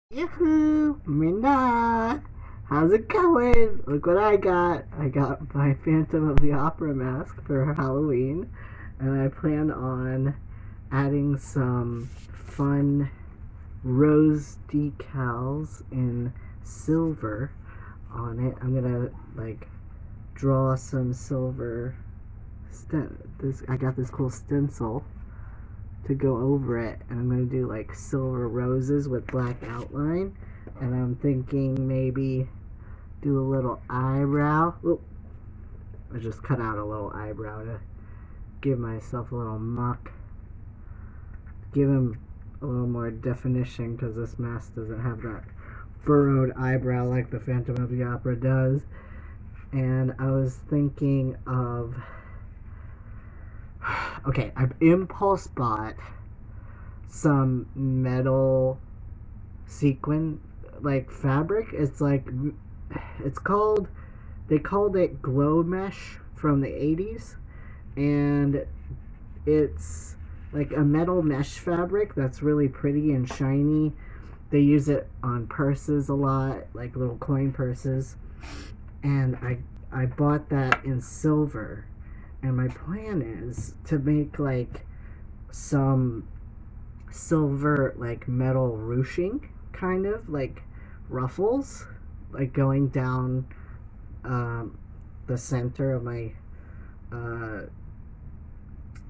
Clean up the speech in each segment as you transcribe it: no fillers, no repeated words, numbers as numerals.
Yahoo! Minna! How's it going? Look what I got. I got my Phantom of the Opera mask for Halloween, and I plan on adding some fun rose decals in silver on it. I'm gonna draw some silver. I got this cool stencil to go over it, and I'm going to do like silver roses with black outline, and I'm thinking maybe do a little eyebrow. Oop, I just cut out a little eyebrow to give myself a little muck, give him a little more definition, because this mask doesn't have that furrowed eyebrow like the Phantom of the Opera does. And I was thinking of okay, I've impulse bought some metal sequin like fabric. It's called they called it glow mesh from the 80s, and it's like a metal mesh fabric that's really pretty and shiny. They use it on purses a lot, like little coin purses. And I bought that in silver, and my plan is to make like some silver like metal ruching, kind of like ruffles, like going down the center of uh,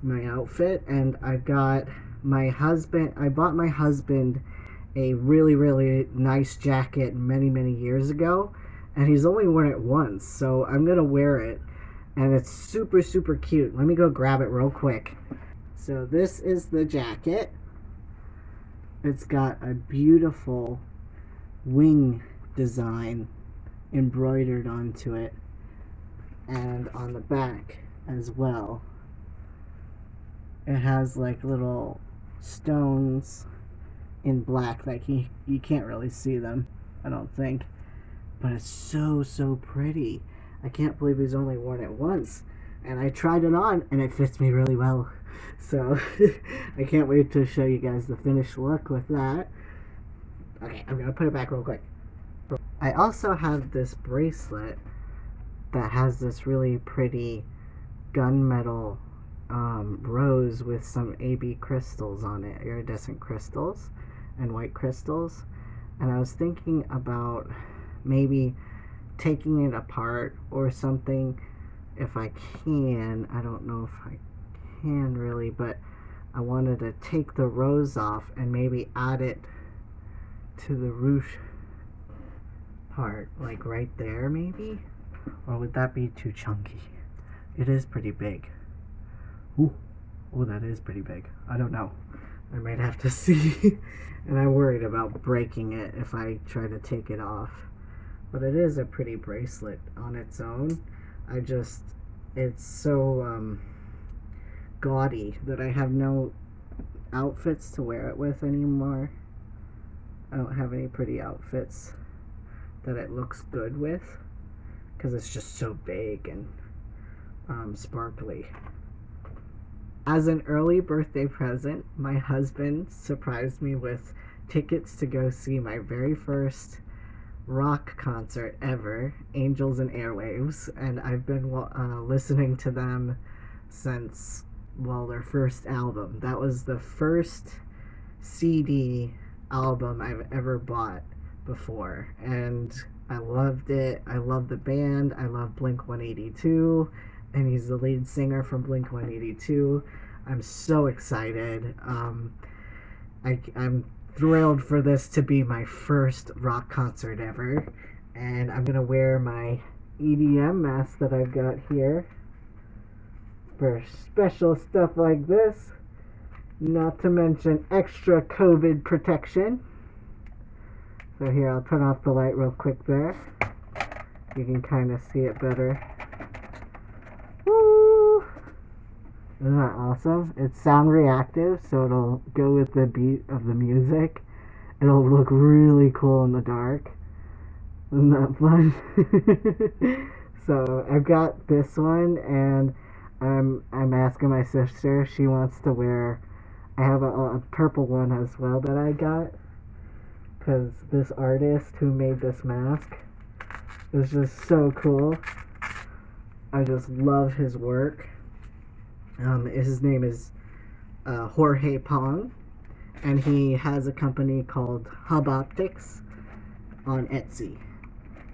my outfit. And I bought my husband a really really nice jacket many years ago, and he's only worn it once, so I'm gonna wear it, and it's super super cute. Let me go grab it real quick. So this is the jacket. It's got a beautiful wing design embroidered onto it, and on the back as well. It has like little stones in black, like you can't really see them, I don't think. But it's so so pretty. I can't believe he's only worn it once. And I tried it on and it fits me really well. So I can't wait to show you guys the finished look with that. Okay, I'm gonna put it back real quick. I also have this bracelet that has this really pretty gunmetal rose with some AB crystals on it, iridescent crystals and white crystals. And I was thinking about maybe taking it apart or something if I can. I don't know if I can really, but I wanted to take the rose off and maybe add it to the ruche part, like right there maybe? Or would that be too chunky? It is pretty big. Ooh, oh, that is pretty big. I don't know. I might have to see. And I'm worried about breaking it if I try to take it off. But it is a pretty bracelet on its own. It's so gaudy that I have no outfits to wear it with anymore. I don't have any pretty outfits that it looks good with, because it's just so big and sparkly. As an early birthday present, my husband surprised me with tickets to go see my very first rock concert ever, Angels and Airwaves, and I've been listening to them since, well, their first album. That was the first CD album I've ever bought before, and I loved it. I love the band. I love Blink 182, and he's the lead singer from Blink 182. I'm so excited. I'm thrilled for this to be my first rock concert ever, and I'm gonna wear my EDM mask that I've got here for special stuff like this, not to mention extra COVID protection. So here, I'll turn off the light real quick there. You can kind of see it better. Woo! Isn't that awesome? It's sound reactive, so it'll go with the beat of the music. It'll look really cool in the dark. Isn't that fun? So I've got this one, and I'm asking my sister. She wants to wear. I have a purple one as well that I got, because this artist who made this mask is just so cool. I just love his work. His name is Jorge Pong, and he has a company called Hub Optics on Etsy.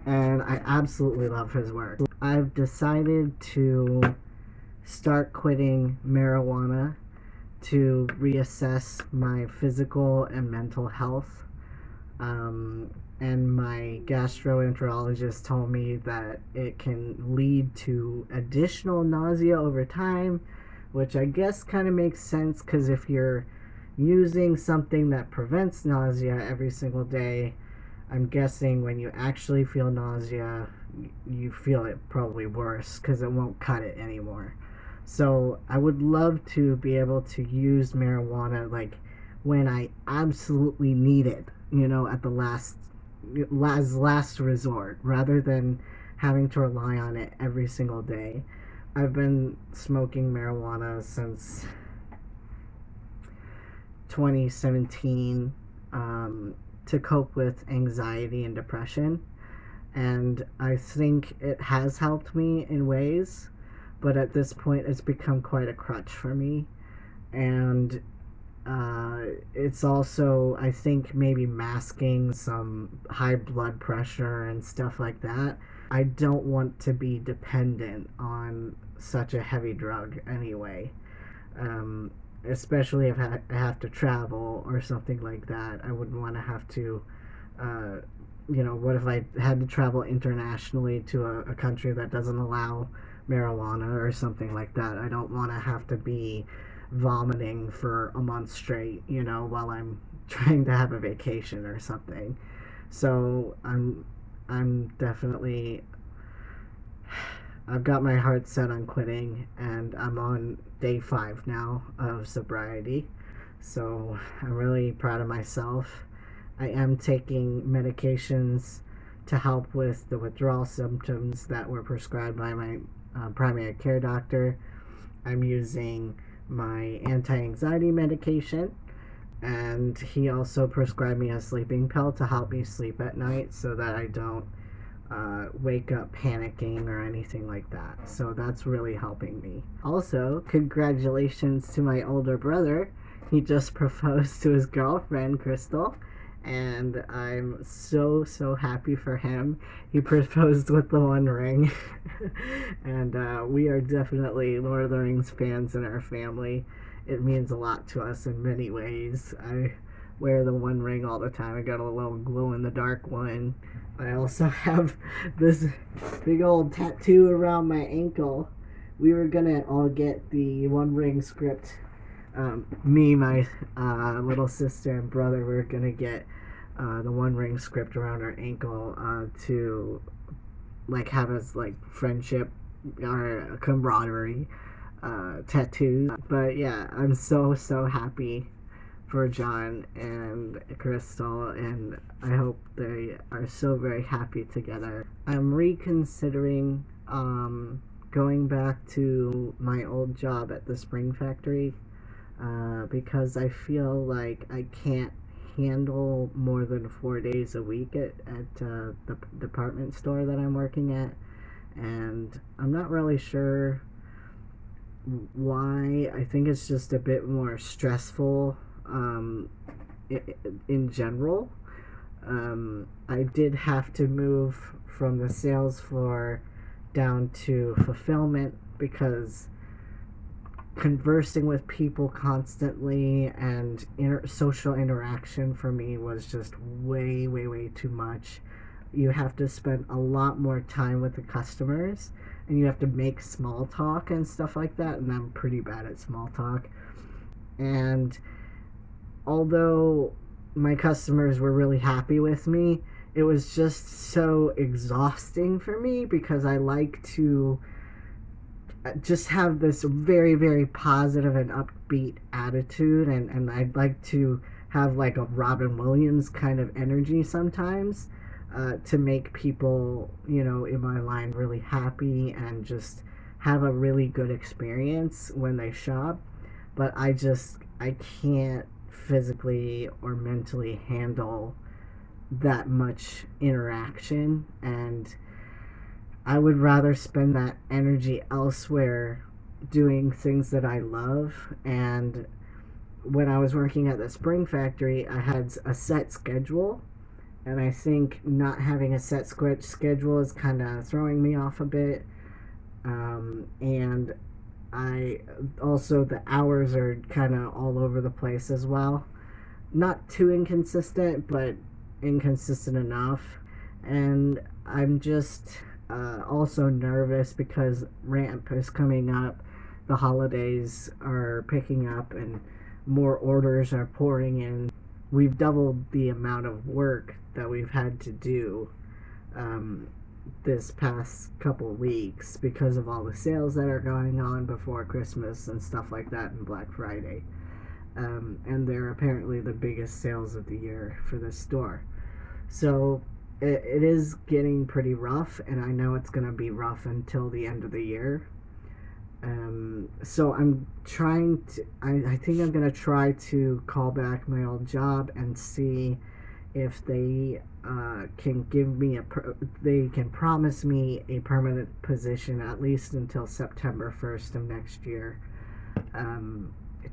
And I absolutely love his work. I've decided to start quitting marijuana to reassess my physical and mental health. And my gastroenterologist told me that it can lead to additional nausea over time, which I guess kind of makes sense because if you're using something that prevents nausea every single day, I'm guessing when you actually feel nausea, you feel it probably worse because it won't cut it anymore. So I would love to be able to use marijuana like when I absolutely need it, at the last resort, rather than having to rely on it every single day. I've been smoking marijuana since 2017 to cope with anxiety and depression, and I think it has helped me in ways, but at this point it's become quite a crutch for me. And it's also, I think, maybe masking some high blood pressure and stuff like that. I don't want to be dependent on such a heavy drug anyway. Um, Especially if I have to travel or something like that. I wouldn't want to have to, uh, what if I had to travel internationally to a country that doesn't allow marijuana or something like that? I don't want to have to be vomiting for a month straight, while I'm trying to have a vacation or something. So I'm definitely, I've got my heart set on quitting, and I'm on day 5 now of sobriety. So I'm really proud of myself. I am taking medications to help with the withdrawal symptoms that were prescribed by my primary care doctor. I'm using my anti anxiety medication, and he also prescribed me a sleeping pill to help me sleep at night so that I don't wake up panicking or anything like that. So that's really helping me. Also, congratulations to my older brother. He just proposed to his girlfriend, Crystal, and I'm so, so happy for him. He proposed with the One Ring. And we are definitely Lord of the Rings fans in our family. It means a lot to us in many ways. I wear the One Ring all the time. I got a little glow in the dark one. I also have this big old tattoo around my ankle. We were gonna all get the One Ring script. Me, my little sister, and brother were gonna get the One Ring script around our ankle to like have us like friendship or camaraderie tattoos. But yeah, I'm so, so happy for John and Crystal, and I hope they are so very happy together. I'm reconsidering going back to my old job at the spring factory because I feel like I can't handle more than 4 days a week at the department store that I'm working at, and I'm not really sure why. I think it's just a bit more stressful in general. I did have to move from the sales floor down to fulfillment because conversing with people constantly and social interaction for me was just way, way, way too much. You have to spend a lot more time with the customers, and you have to make small talk and stuff like that, and I'm pretty bad at small talk. And although my customers were really happy with me, it was just so exhausting for me because I like to just have this very, very positive and upbeat attitude, and I'd like to have like a Robin Williams kind of energy sometimes to make people, in my line really happy and just have a really good experience when they shop. But I can't physically or mentally handle that much interaction, and I would rather spend that energy elsewhere doing things that I love. And when I was working at the spring factory, I had a set schedule, and I think not having a set schedule is kind of throwing me off a bit. And I also, the hours are kind of all over the place as well. Not too inconsistent, but inconsistent enough. And I'm just also nervous because ramp is coming up. The holidays are picking up and more orders are pouring in. We've doubled the amount of work that we've had to do um, this past couple weeks because of all the sales that are going on before Christmas and stuff like that and Black Friday. And they're apparently the biggest sales of the year for this store. So it is getting pretty rough, and I know it's going to be rough until the end of the year. So I'm trying to, I think I'm going to try to call back my old job and see if they can give me they can promise me a permanent position at least until September 1st of next year.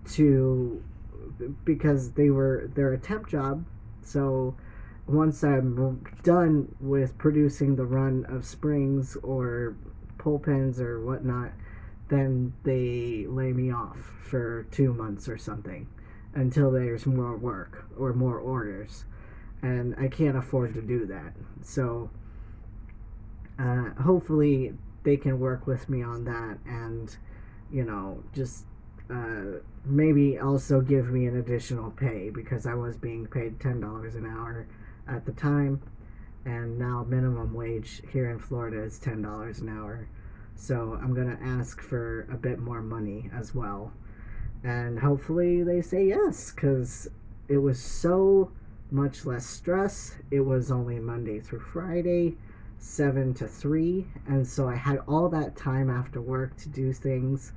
To Because they're a temp job, so once I'm done with producing the run of springs or pull pins or whatnot, then they lay me off for 2 months or something until there's more work or more orders. And I can't afford to do that. So hopefully they can work with me on that and, just maybe also give me an additional pay because I was being paid $10 an hour at the time, and now minimum wage here in Florida is $10 an hour. So I'm gonna ask for a bit more money as well, and hopefully they say yes because it was so much less stress. It was only Monday through Friday, 7 to 3, and so I had all that time after work to do things,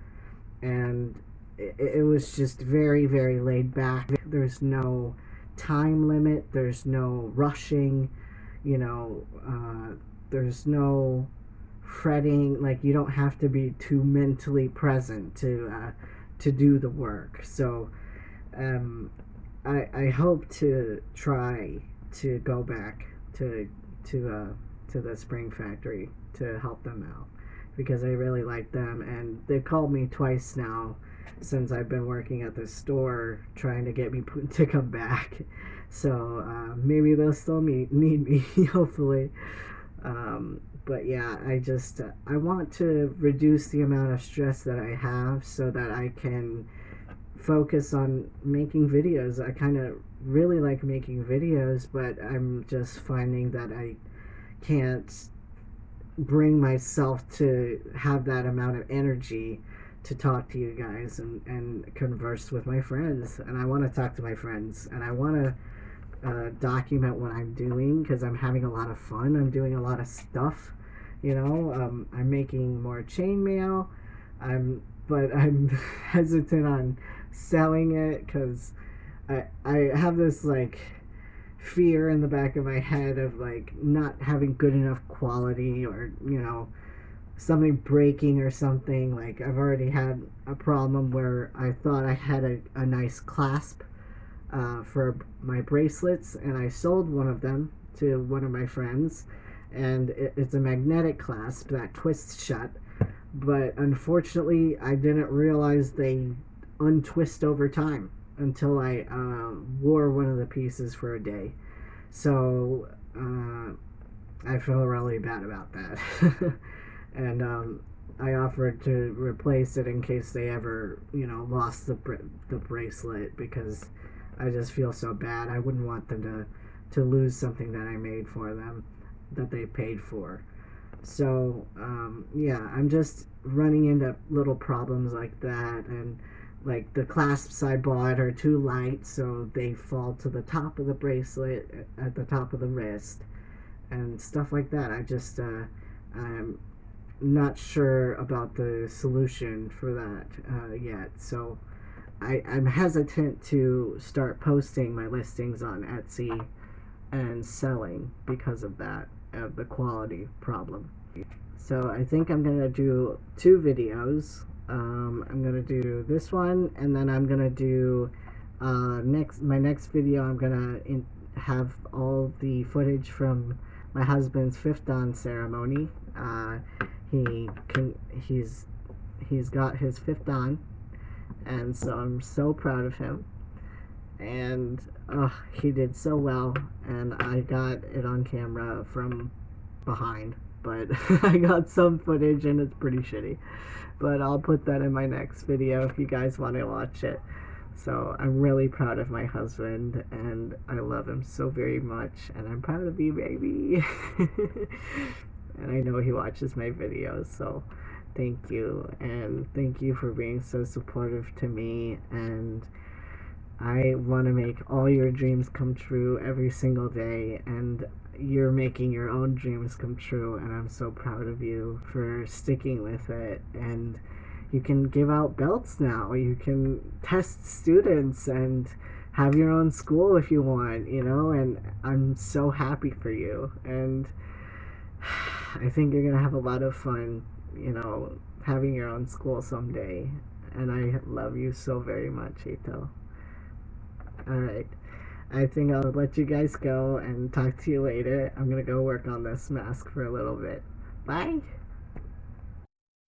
and it was just very, very laid back. There's no time limit, there's no rushing, you know, there's no fretting. Like, you don't have to be too mentally present to do the work. So um, I hope to try to go back to the spring factory to help them out because I really like them, and they've called me twice now since I've been working at the store trying to get me to come back. So maybe they'll still need me, hopefully. But yeah, I want to reduce the amount of stress that I have so that I can focus on making videos. I kind of really like making videos, but I'm just finding that I can't bring myself to have that amount of energy to talk to you guys and converse with my friends. And I want to talk to my friends, and I want to document what I'm doing because I'm having a lot of fun. I'm doing a lot of stuff, I'm making more chainmail. But I'm hesitant on selling it because I have this like fear in the back of my head of like not having good enough quality, or something breaking or something. Like, I've already had a problem where I thought I had a nice clasp for my bracelets, and I sold one of them to one of my friends, and it's a magnetic clasp that twists shut, but unfortunately I didn't realize they untwist over time until I wore one of the pieces for a day. So I feel really bad about that. And I offered to replace it in case they ever, lost the bracelet, because I just feel so bad. I wouldn't want them to lose something that I made for them, that they paid for. So yeah, I'm just running into little problems like that, and like the clasps I bought are too light, so they fall to the top of the bracelet at the top of the wrist, and stuff like that. I'm not sure about the solution for that yet. So I'm hesitant to start posting my listings on Etsy and selling because of that, of the quality problem. So I think I'm gonna do two videos. I'm gonna do this one, and then I'm gonna do my next video. I'm gonna have all the footage from my husband's fifth dawn ceremony. He can he's got his fifth dawn, and so I'm so proud of him. And he did so well, and I got it on camera from behind, but I got some footage and it's pretty shitty. But I'll put that in my next video if you guys want to watch it. So I'm really proud of my husband, and I love him so very much, and I'm proud of you, baby. And I know he watches my videos, so thank you, and thank you for being so supportive to me. And I want to make all your dreams come true every single day, and you're making your own dreams come true, and I'm so proud of you for sticking with it. And you can give out belts now. You can test students and have your own school if you want, and I'm so happy for you. And I think you're going to have a lot of fun, having your own school someday. And I love you so very much, Ito. Alright. I think I'll let you guys go and talk to you later. I'm gonna go work on this mask for a little bit. Bye!